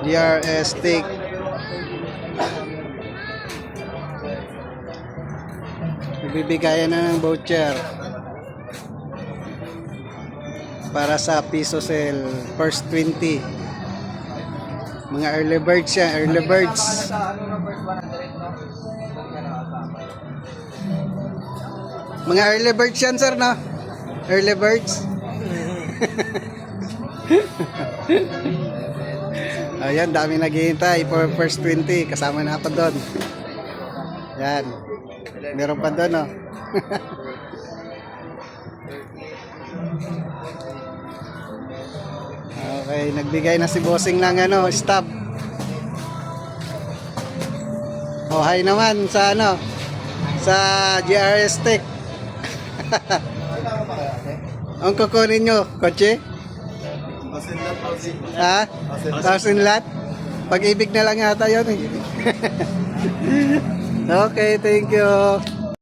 DRS stick. Nagbibigay na ng voucher para sa piso sale first 20. Mga early birds yan, early birds. Mga early birds yan, sir, no? Early birds. Ayan, dami naghihintay for first 20. Kasama na ako doon. Yan. Meron pa doon, no? Okay, nagbigay na si bossing ng ano, stop. Oh, hi naman sa ano, sa GRS Tech. Ang kukunin nyo, kotse? Ha? 1,000 lot? Pag-ibig na lang yata yun eh. Okay, thank you.